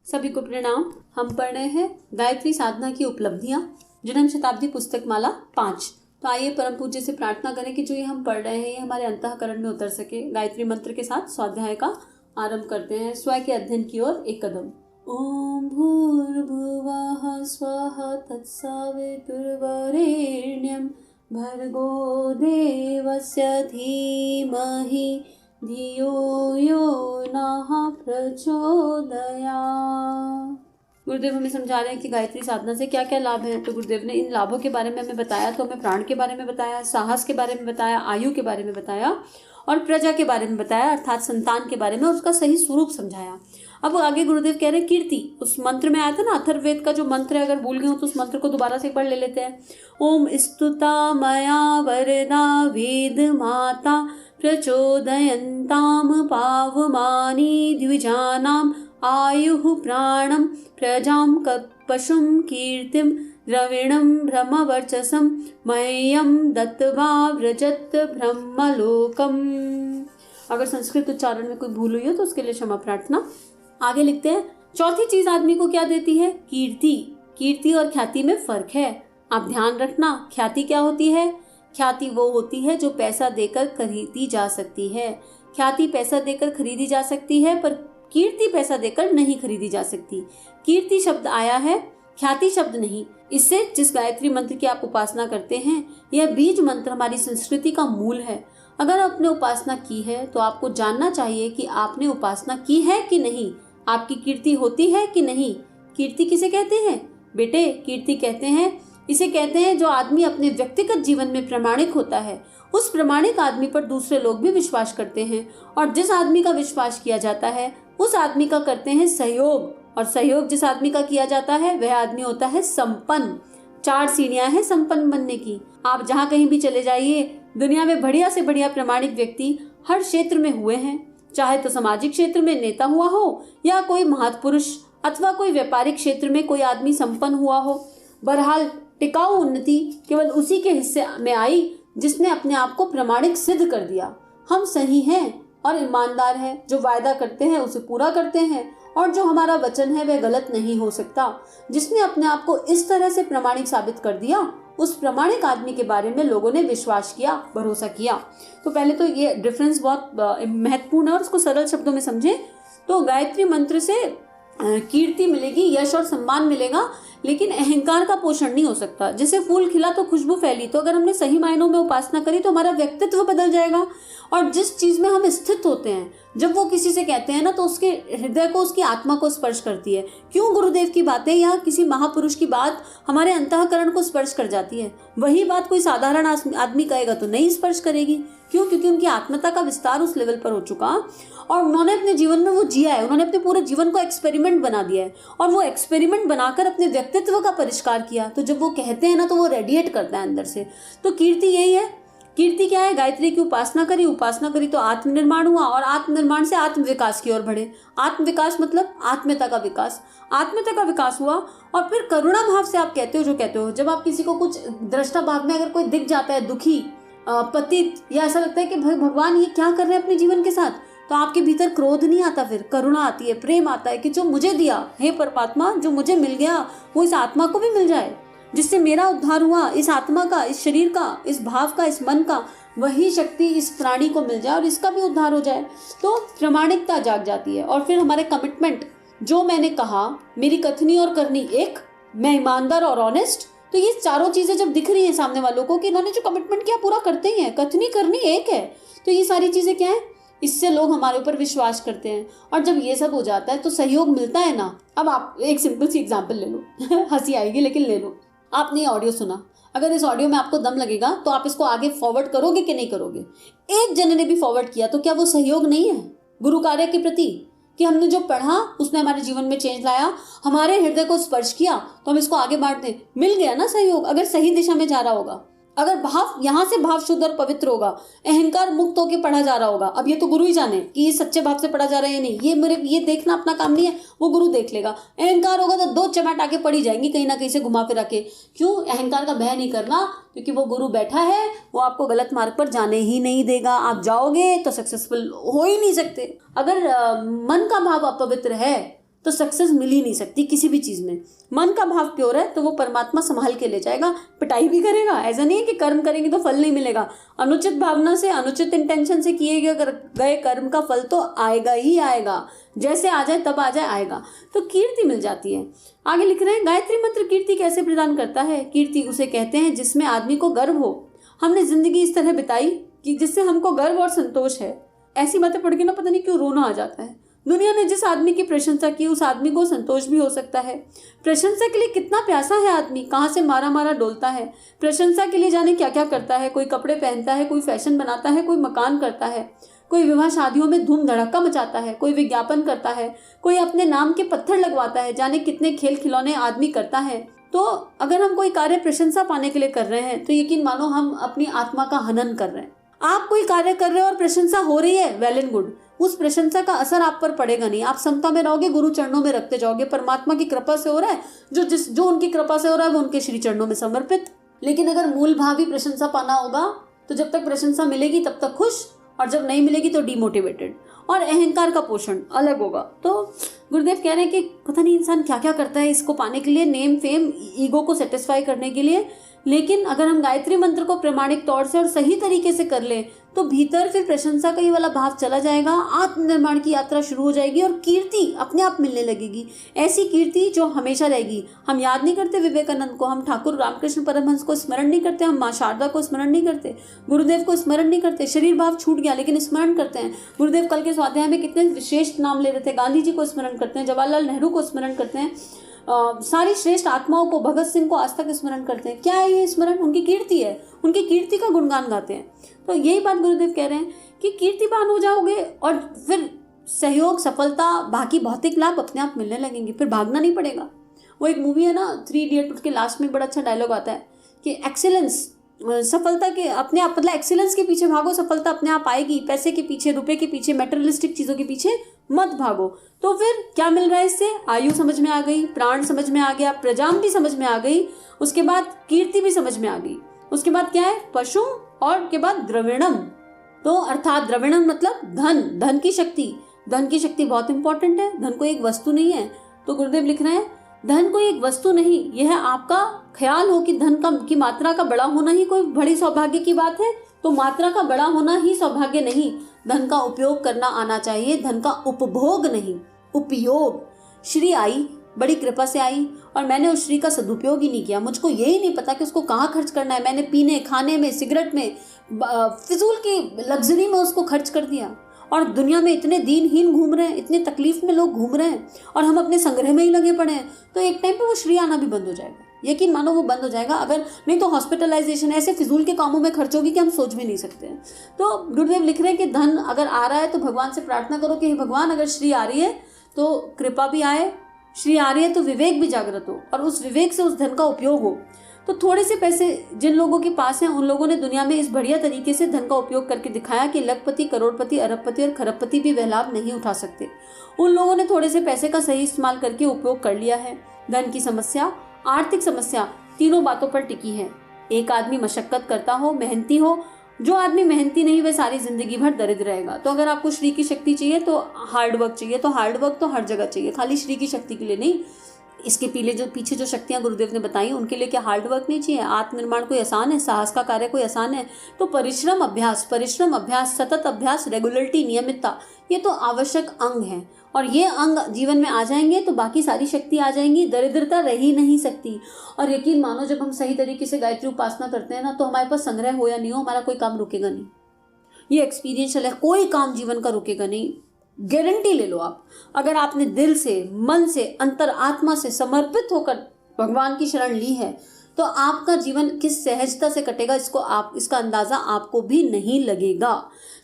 सभी को प्रणाम। हम पढ़ रहे हैं गायत्री साधना की उपलब्धियां, जन्म शताब्दी पुस्तक माला 5। तो आइए परम पूज्य से प्रार्थना करें कि जो ये हम पढ़ रहे हैं ये हमारे अंतःकरण में उतर सके। गायत्री मंत्र के साथ स्वाध्याय का आरंभ करते हैं। स्वयं के अध्ययन की ओर एक कदम। ओम भूर्भुवः स्वः तत्सवितुर्वरेण्यं भर्गो देवस्य धीमहि धियो यो नः प्रचोदयात्। गुरुदेव हमें समझा रहे हैं कि गायत्री साधना से क्या क्या लाभ हैं। तो गुरुदेव ने इन लाभों के बारे में हमें बताया। तो हमें प्राण के बारे में बताया, साहस के बारे में बताया, आयु के बारे में बताया और प्रजा के बारे में बताया, अर्थात संतान के बारे में, और उसका सही स्वरूप समझाया। अब आगे गुरुदेव कह रहे हैं कीर्ति। उस मंत्र में आया था ना, अथर्ववेद का जो मंत्र है, अगर भूल गए हो तो उस मंत्र को दोबारा से एक बार ले लेते हैं। ओम स्तुता मया वरदा वेद माता प्रचोदयन्ताम पावमानी द्विजानाम आयुः प्राणं प्रजां पशुं कीर्तिं द्रविणं ब्रह्मवर्चसं मह्यं दत्त्वा व्रजत ब्रह्मलोकम्। अगर संस्कृत उच्चारण में कोई भूल हुई हो तो उसके लिए क्षमा प्रार्थना। आगे लिखते हैं, चौथी चीज आदमी को क्या देती है? कीर्ति। कीर्ति और ख्याति में फर्क है, आप ध्यान रखना। ख्याति क्या होती है? ख्याति वो होती है जो पैसा देकर खरीदी जा सकती है। ख्याति पैसा देकर खरीदी जा सकती है, पर कीर्ति पैसा देकर नहीं खरीदी जा सकती। कीर्ति शब्द आया है, ख्याति शब्द नहीं। इससे जिस गायत्री मंत्र की आप उपासना करते हैं, यह बीज मंत्र हमारी संस्कृति का मूल है। अगर आपने उपासना की है तो आपको जानना चाहिए कि आपने उपासना की है कि नहीं, आपकी कीर्ति होती है कि नहीं। कीर्ति किसे कहते हैं बेटे? कीर्ति कहते हैं, इसे कहते हैं जो आदमी अपने व्यक्तिगत जीवन में प्रामाणिक होता है। उस प्रामाणिक आदमी पर दूसरे लोग भी विश्वास करते हैं, और जिस आदमी का विश्वास किया जाता है उस आदमी का करते हैं सहयोग, और सहयोग जिस आदमी का किया जाता है वह आदमी होता है संपन्न। 4 सीढ़ियां हैं संपन्न बनने की। आप जहाँ कहीं भी चले जाइए, दुनिया में बढ़िया से बढ़िया प्रामाणिक व्यक्ति हर क्षेत्र में हुए हैं, चाहे तो सामाजिक क्षेत्र में नेता हुआ हो या कोई महापुरुष, अथवा कोई व्यापारिक क्षेत्र में कोई आदमी संपन्न हुआ हो। बहरहाल टिकाऊ उन्नति केवल उसी के हिस्से में आई जिसने अपने आप को प्रामाणिक सिद्ध कर दिया। हम सही हैं और ईमानदार हैं, जो वायदा करते हैं उसे पूरा करते हैं, और जो हमारा वचन है वह गलत नहीं हो सकता। जिसने अपने आप को इस तरह से प्रामाणिक साबित कर दिया, उस प्रामाणिक आदमी के बारे में लोगों ने विश्वास किया, भरोसा किया। तो पहले तो ये डिफरेंस बहुत महत्वपूर्ण है और उसको सरल शब्दों में समझें। तो गायत्री मंत्र से कीर्ति मिलेगी, यश और सम्मान मिलेगा, लेकिन अहंकार का पोषण नहीं हो सकता। जैसे फूल खिला तो खुशबू फैली, तो अगर हमने सही मायनों में उपासना करी तो हमारा व्यक्तित्व बदल जाएगा। और जिस चीज में हम स्थित होते हैं, जब वो किसी से कहते हैं ना, तो उसके हृदय को, उसकी आत्मा को स्पर्श करती है। क्यों गुरुदेव की बातें या किसी महापुरुष की बात हमारे अंतःकरण को स्पर्श कर जाती है? वही बात कोई साधारण आदमी कहेगा तो नहीं स्पर्श करेगी। क्यों? क्योंकि उनकी आत्मता का विस्तार उस लेवल पर हो चुका, और उन्होंने अपने जीवन में वो जिया है। उन्होंने अपने पूरे जीवन को एक्सपेरिमेंट बना दिया है, और वो एक्सपेरिमेंट बनाकर अपने व्यक्तित्व का परिष्कार किया। तो जब वो कहते हैं ना, तो वो रेडिएट करता है अंदर से। तो कीर्ति यही है। कीर्ति क्या है? गायत्री की उपासना करी तो आत्मनिर्माण हुआ, और आत्मनिर्माण से आत्मविकास की ओर बढ़े। आत्मविकास मतलब आत्मीयता का विकास। आत्मीयता का विकास हुआ, और फिर करुणा भाव से आप कहते हो जो कहते हो। जब आप किसी को कुछ दृष्टा भाव में अगर कोई दिख जाता है दुखी, पतित, या ऐसा लगता है कि भाई भगवान ये क्या कर रहे हैं अपने जीवन के साथ, तो आपके भीतर क्रोध नहीं आता, फिर करुणा आती है, प्रेम आता है कि जो मुझे दिया, हे परमात्मा, जो मुझे मिल गया वो इस आत्मा को भी मिल जाए, जिससे मेरा उद्धार हुआ, इस आत्मा का, इस शरीर का, इस भाव का, इस मन का, वही शक्ति इस प्राणी को मिल जाए और इसका भी उद्धार हो जाए। तो प्रामाणिकता जाग जाती है। और फिर हमारे कमिटमेंट, जो मैंने कहा, मेरी कथनी और करनी एक, मैं ईमानदार और ऑनेस्ट। तो ये चारों चीजें जब दिख रही हैं सामने वालों को कि इन्होंने जो कमिटमेंट किया पूरा करते ही हैं, कथनी करनी एक है, तो ये सारी चीजें क्या है? इससे लोग हमारे ऊपर विश्वास करते हैं। और जब ये सब हो जाता है तो सहयोग मिलता है ना। अब आप एक सिंपल सी एग्जांपल ले लो हंसी आएगी लेकिन ले लो। आपने ऑडियो सुना, अगर इस ऑडियो में आपको दम लगेगा तो आप इसको आगे फॉरवर्ड करोगे कि नहीं करोगे? एक जने ने भी फॉरवर्ड किया तो क्या वो सहयोग नहीं है गुरु कार्य के प्रति? कि हमने जो पढ़ा उसने हमारे जीवन में चेंज लाया, हमारे हृदय को स्पर्श किया, तो हम इसको आगे बांट दें। मिल गया ना सहयोग, अगर सही दिशा में जा रहा होगा। अगर भाव यहाँ से भाव शुद्ध और पवित्र होगा, अहंकार मुक्त होकर पढ़ा जा रहा होगा। अब ये तो गुरु ही जाने कि ये सच्चे भाव से पढ़ा जा रहा है या नहीं, ये देखना अपना काम नहीं है, वो गुरु देख लेगा। अहंकार होगा तो 2 चमाट आके पड़ी जाएंगी कहीं ना कहीं से घुमा फिरा के। क्यों? अहंकार का भय नहीं करना, क्योंकि वो गुरु बैठा है, वो आपको गलत मार्ग पर जाने ही नहीं देगा। आप जाओगे तो सक्सेसफुल हो ही नहीं सकते। अगर मन का भाव अपवित्र है तो सक्सेस मिल ही नहीं सकती किसी भी चीज में। मन का भाव प्योर है तो वो परमात्मा संभाल के ले जाएगा, पिटाई भी करेगा। ऐसा नहीं है कि कर्म करेंगे तो फल नहीं मिलेगा। अनुचित भावना से, अनुचित इंटेंशन से किए गए कर्म का फल तो आएगा ही आएगा, जैसे आ जाए तब आ जाए, आएगा। तो कीर्ति मिल जाती है। आगे लिख रहे हैं, गायत्री मंत्र कीर्ति कैसे प्रदान करता है? कीर्ति उसे कहते हैं जिसमें आदमी को गर्व हो। हमने जिंदगी इस तरह बिताई कि जिससे हमको गर्व और संतोष है। ऐसी बातें पढ़ के ना पता नहीं क्यों रोना आ जाता है। दुनिया ने जिस आदमी की प्रशंसा की उस आदमी को संतोष भी हो सकता है। प्रशंसा के लिए कितना प्यासा है आदमी, कहाँ से मारा मारा डोलता है। प्रशंसा के लिए जाने क्या क्या करता है। कोई कपड़े पहनता है, कोई फैशन बनाता है, कोई मकान करता है, कोई विवाह शादियों में धूम धड़क्का मचाता है, कोई विज्ञापन करता है, कोई अपने नाम के पत्थर लगवाता है, जाने कितने खेल खिलौने आदमी करता है। तो अगर हम कोई कार्य प्रशंसा पाने के लिए कर रहे हैं तो यकीन मानो हम अपनी आत्मा का हनन कर रहे हैं। आप कोई कार्य कर रहे हो और प्रशंसा हो रही है, वेल एंड गुड। उस प्रशंसा का असर आप पर पड़ेगा नहीं। आप समता में रहोगे, गुरु चरणों में रखते जाओगे। परमात्मा की कृपा से हो रहा है, जो उनकी कृपा से हो रहा है वो उनके श्री चरणों में समर्पित। लेकिन अगर मूल भाव ही प्रशंसा पाना होगा तो जब तक प्रशंसा मिलेगी तब तक खुश, और जब नहीं मिलेगी तो डिमोटिवेटेड। और अहंकार का पोषण अलग होगा। तो गुरुदेव कह रहे हैं कि पता नहीं इंसान क्या क्या करता है इसको पाने के लिए, नेम फेम ईगो को सेटिस्फाई करने के लिए। लेकिन अगर हम गायत्री मंत्र को प्रामाणिक तौर से और सही तरीके से कर लें तो भीतर फिर प्रशंसा का ये वाला भाव चला जाएगा, आत्मनिर्माण की यात्रा शुरू हो जाएगी और कीर्ति अपने आप मिलने लगेगी। ऐसी कीर्ति जो हमेशा रहेगी। हम याद नहीं करते विवेकानंद को, हम ठाकुर रामकृष्ण परमहंस को स्मरण नहीं करते, हम माँ शारदा को स्मरण नहीं करते, गुरुदेव को स्मरण नहीं करते। शरीर भाव छूट गया लेकिन स्मरण करते हैं। गुरुदेव कल के स्वाध्याय में कितने विशेष नाम ले रहे थे। गांधी जी को स्मरण करते हैं, जवाहरलाल नेहरू को स्मरण करते हैं, सारी श्रेष्ठ आत्माओं को, भगत सिंह को आज तक स्मरण करते हैं। क्या है ये स्मरण? उनकी कीर्ति है, उनकी कीर्ति का गुणगान गाते हैं। तो यही बात गुरुदेव कह रहे हैं कि कीर्तिवान हो जाओगे और फिर सहयोग, सफलता, बाकी भौतिक लाभ अपने आप मिलने लगेंगे, फिर भागना नहीं पड़ेगा। वो एक मूवी है ना 3 इडियट, उसके लास्ट में बड़ा अच्छा डायलॉग आता है कि एक्सीलेंस, सफलता के अपने आप, मतलब एक्सीलेंस के पीछे भागो, सफलता अपने आप आएगी। पैसे के पीछे, रुपए के पीछे, मेटेरियलिस्टिक चीजों के पीछे मत भागो। तो फिर क्या मिल रहा है इससे? आयु समझ में आ गई, प्राण समझ में आ गया, प्रजाम भी समझ में आ गई, उसके बाद कीर्ति भी समझ में आ गई। उसके बाद क्या है? पशु, और के बाद द्रविणम। तो अर्थात द्रविणम मतलब धन, धन की शक्ति। धन की शक्ति बहुत इंपॉर्टेंट है। धन कोई एक वस्तु नहीं है। तो गुरुदेव लिख रहे हैं धन कोई एक वस्तु नहीं, यह आपका ख्याल हो कि धन की मात्रा का बड़ा होना ही कोई बड़ी सौभाग्य की बात है, तो मात्रा का बड़ा होना ही सौभाग्य नहीं। धन का उपयोग करना आना चाहिए, धन का उपभोग नहीं, उपयोग। श्री आई, बड़ी कृपा से आई, और मैंने उस श्री का सदुपयोग ही नहीं किया। मुझको यही नहीं पता कि उसको कहाँ खर्च करना है। मैंने पीने, खाने में, सिगरेट में, फिजूल की लग्जरी में उसको खर्च कर दिया। और दुनिया में इतने दीनहीन घूम रहे हैं, इतने तकलीफ में लोग घूम रहे हैं, और हम अपने संग्रह में ही लगे पड़े हैं। तो एक टाइम पे वो श्री आना भी बंद हो जाएगा। यकीन मानो वो बंद हो जाएगा। अगर नहीं तो हॉस्पिटलाइजेशन, ऐसे फिजूल के कामों में खर्च होगी कि हम सोच भी नहीं सकते हैं। तो गुरुदेव लिख रहे हैं कि धन अगर आ रहा है तो भगवान से प्रार्थना करो कि हे भगवान, अगर श्री आ रही है तो कृपा भी आए, श्री आ रही है तो विवेक भी जागृत हो, और उस विवेक से उस धन का उपयोग हो। तो थोड़े से पैसे जिन लोगों के पास हैं, उन लोगों ने दुनिया में इस बढ़िया तरीके से धन का उपयोग करके दिखाया कि लखपति, करोड़पति, अरबपति और खरबपति भी वह लाभ नहीं उठा सकते। उन लोगों ने थोड़े से पैसे का सही इस्तेमाल करके उपयोग कर लिया है। धन की समस्या, आर्थिक समस्या तीनों बातों पर टिकी है। एक आदमी मशक्कत करता हो, मेहनती हो। जो आदमी मेहनती नहीं, वह सारी जिंदगी भर दरिद्र रहेगा। तो अगर आपको श्री की शक्ति चाहिए तो हार्ड वर्क चाहिए, तो हार्ड वर्क तो हर जगह चाहिए, खाली श्री की शक्ति के लिए नहीं। इसके पीछे जो शक्तियां गुरुदेव ने बताई उनके लिए क्या हार्ड वर्क नहीं चाहिए? आत्मनिर्माण कोई आसान है? साहस का कार्य कोई आसान है? तो परिश्रम अभ्यास, सतत अभ्यास, रेगुलरिटी, नियमितता, ये तो आवश्यक अंग है। और ये अंग जीवन में आ जाएंगे तो बाकी सारी शक्ति आ जाएंगी, दरिद्रता रह ही नहीं सकती। और यकीन मानो जब हम सही तरीके से गायत्री उपासना करते हैं ना, तो हमारे पास संग्रह हो या नहीं हो, हमारा कोई काम रुकेगा नहीं। ये एक्सपीरियंशियल है, कोई काम जीवन का रुकेगा नहीं। गारंटी ले लो आप। अगर आपने दिल से, मन से, अंतर आत्मा से समर्पित होकर भगवान की शरण ली है तो आपका जीवन किस सहजता से कटेगा इसका अंदाजा आपको भी नहीं लगेगा।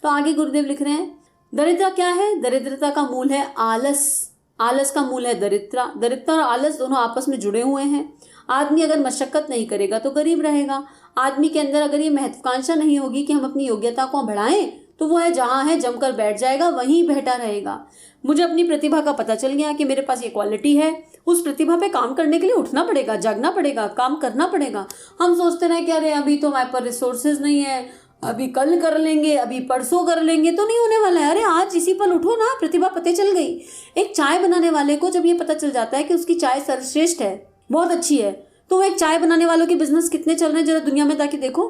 तो आगे गुरुदेव लिख रहे हैं, दरिद्रता क्या है? दरिद्रता का मूल है आलस। आलस का मूल है दरिद्रता। दरिद्रता और आलस दोनों आपस में जुड़े हुए हैं। आदमी अगर मशक्कत नहीं करेगा तो गरीब रहेगा। आदमी के अंदर अगर ये महत्वाकांक्षा नहीं होगी कि हम अपनी योग्यता को बढ़ाएं, तो वो है जहाँ है जमकर बैठ जाएगा, वहीं बैठा रहेगा। मुझे अपनी प्रतिभा का पता चल गया कि मेरे पास ये क्वालिटी है, उस प्रतिभा पे काम करने के लिए उठना पड़ेगा, जागना पड़ेगा, काम करना पड़ेगा। हम सोचते रहे कि अरे अभी तो हमारे पास रिसोर्सेज नहीं है, अभी कल कर लेंगे, अभी परसों कर लेंगे, तो नहीं होने वाला है। अरे आज इसी पल उठो ना, प्रतिभा पता चल गई। एक चाय बनाने वाले को जब ये पता चल जाता है कि उसकी चाय सर्वश्रेष्ठ है, बहुत अच्छी है, तो वो एक चाय बनाने वालों के बिजनेस कितने चल रहे हैं जरा दुनिया में ताकि देखो।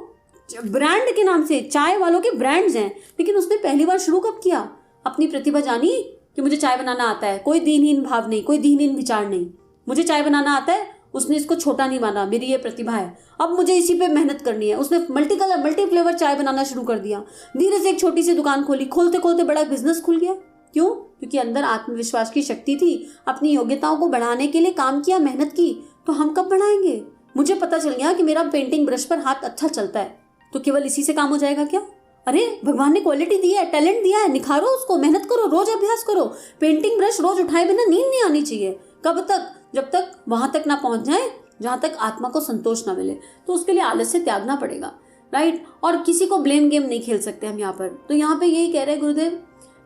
ब्रांड के नाम से चाय वालों के ब्रांड्स हैं, लेकिन उसने पहली बार शुरू कब किया? अपनी प्रतिभा जानी कि मुझे चाय बनाना आता है, कोई दीनहीन भाव नहीं, कोई दीनहीन विचार नहीं, मुझे चाय बनाना आता है। उसने इसको छोटा नहीं माना, मेरी ये प्रतिभा है, अब मुझे इसी पे मेहनत करनी है। उसने मल्टी कलर मल्टी फ्लेवर चाय बनाना शुरू कर दिया। धीरे से एक छोटी सी दुकान खोली, खोलते खोलते बड़ा बिजनेस खुल गया। क्यों? क्योंकि अंदर आत्मविश्वास की शक्ति थी, अपनी योग्यताओं को बढ़ाने के लिए काम किया, मेहनत की। तो हम कब बढ़ाएंगे? मुझे पता चल गया कि मेरा पेंटिंग ब्रश पर हाथ अच्छा चलता है, तो केवल इसी से काम हो जाएगा क्या? अरे भगवान ने क्वालिटी दी है, टैलेंट दिया है, निखारो उसको, मेहनत करो, रोज अभ्यास करो। पेंटिंग ब्रश रोज उठाए बिना नींद नहीं आनी चाहिए। कब तक? जब तक वहां तक ना पहुंच जाए जहां तक आत्मा को संतोष ना मिले। तो उसके लिए आलस्य त्यागना पड़ेगा, राइट। और किसी को ब्लेम गेम नहीं खेल सकते हम यहाँ पर। तो यहाँ पे यही कह रहे गुरुदेव,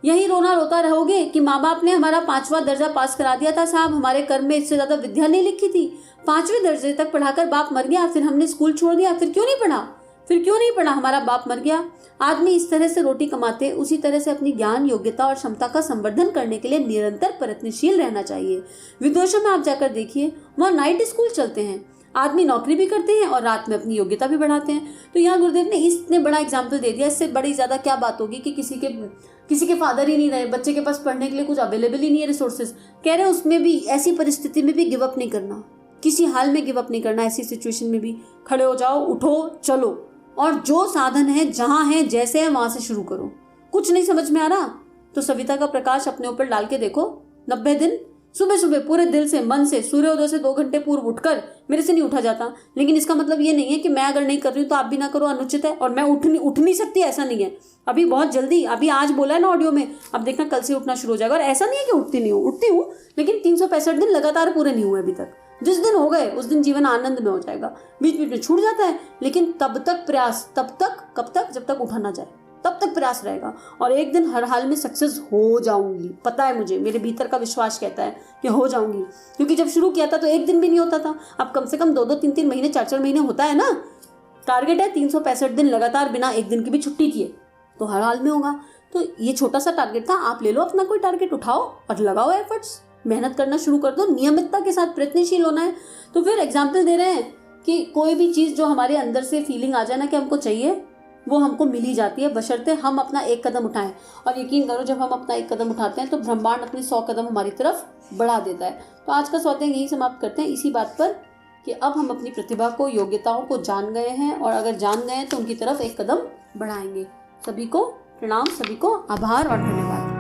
यही रोना रोता रहोगे कि माँ बाप ने हमारा 5वां दर्जा पास करा दिया था साहब, हमारे कर्म में इससे ज्यादा विद्या नहीं लिखी थी। 5वें दर्जे तक पढ़ाकर बाप मर गया, फिर हमने स्कूल छोड़ दिया, फिर क्यों नहीं पढ़ा, हमारा बाप मर गया। आदमी इस तरह से रोटी कमाते, उसी तरह से अपनी ज्ञान, योग्यता और क्षमता का संवर्धन करने के लिए निरंतर प्रयत्नशील रहना चाहिए। विदेशों में आप जाकर देखिए, वहाँ नाइट स्कूल चलते हैं, आदमी नौकरी भी करते हैं और रात में अपनी योग्यता भी बढ़ाते हैं। तो यहाँ गुरुदेव ने इतने बड़ा एग्जाम्पल दे दिया, इससे बड़ी ज्यादा क्या बात होगी कि किसी के फादर ही नहीं रहे, बच्चे के पास पढ़ने के लिए कुछ अवेलेबल ही नहीं है रिसोर्सेज। कह रहे उसमें भी, ऐसी परिस्थिति में भी गिव अप नहीं करना, किसी हाल में गिव अप नहीं करना। ऐसी सिचुएशन में भी खड़े हो जाओ, उठो, चलो, और जो साधन है, जहां है, जैसे है, वहां से शुरू करो। कुछ नहीं समझ में आ रहा तो सविता का प्रकाश अपने ऊपर डाल के देखो। 90 दिन सुबह सुबह पूरे दिल से, मन से, सूर्योदय से 2 घंटे पूर्व उठकर, मेरे से नहीं उठा जाता, लेकिन इसका मतलब ये नहीं है कि मैं अगर नहीं कर रही हूँ तो आप भी ना करो, अनुचित है। और मैं उठ नहीं सकती, ऐसा नहीं है। अभी बहुत जल्दी, अभी आज बोला है ना ऑडियो में, अब देखना कल से उठना शुरू हो जाएगा। और ऐसा नहीं है कि उठती हूँ, लेकिन 365 दिन लगातार पूरे नहीं हुए अभी तक। जिस दिन हो गए उस दिन जीवन आनंद में हो जाएगा। बीच बीच में छूट जाता है, लेकिन तब तक प्रयास, कब तक? जब तक उठा ना जाए तब तक प्रयास रहेगा। और एक दिन हर हाल में सक्सेस हो जाऊंगी, पता है मुझे, मेरे भीतर का विश्वास कहता है कि हो जाऊंगी। क्योंकि जब शुरू किया था तो एक दिन भी नहीं होता था, अब कम से कम 2-2, 3-3 महीने, 4-4 महीने होता है ना। टारगेट है 365 दिन लगातार बिना एक दिन की भी छुट्टी किए, तो हर हाल में होगा। तो ये छोटा सा टारगेट था, आप ले लो अपना कोई टारगेट, उठाओ और लगाओ एफर्ट्स, मेहनत करना शुरू कर दो, नियमितता के साथ प्रयत्नशील होना है। तो फिर एग्जाम्पल दे रहे हैं कि कोई भी चीज जो हमारे अंदर से फीलिंग आ जाए ना कि हमको चाहिए, वो हमको मिल ही जाती है, बशर्ते हम अपना एक कदम उठाएं। और यकीन करो, जब हम अपना एक कदम उठाते हैं तो ब्रह्मांड अपने 100 कदम हमारी तरफ बढ़ा देता है। तो आज का सौदा यही समाप्त करते हैं इसी बात पर कि अब हम अपनी प्रतिभा को, योग्यताओं को जान गए हैं, और अगर जान गए तो उनकी तरफ एक कदम बढ़ाएंगे। सभी को प्रणाम, सभी को आभार और धन्यवाद।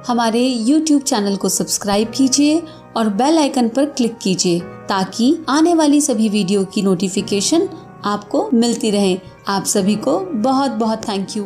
हमारे YouTube चैनल को सब्सक्राइब कीजिए और बेल आइकन पर क्लिक कीजिए ताकि आने वाली सभी वीडियो की नोटिफिकेशन आपको मिलती रहे। आप सभी को बहुत बहुत थैंक यू।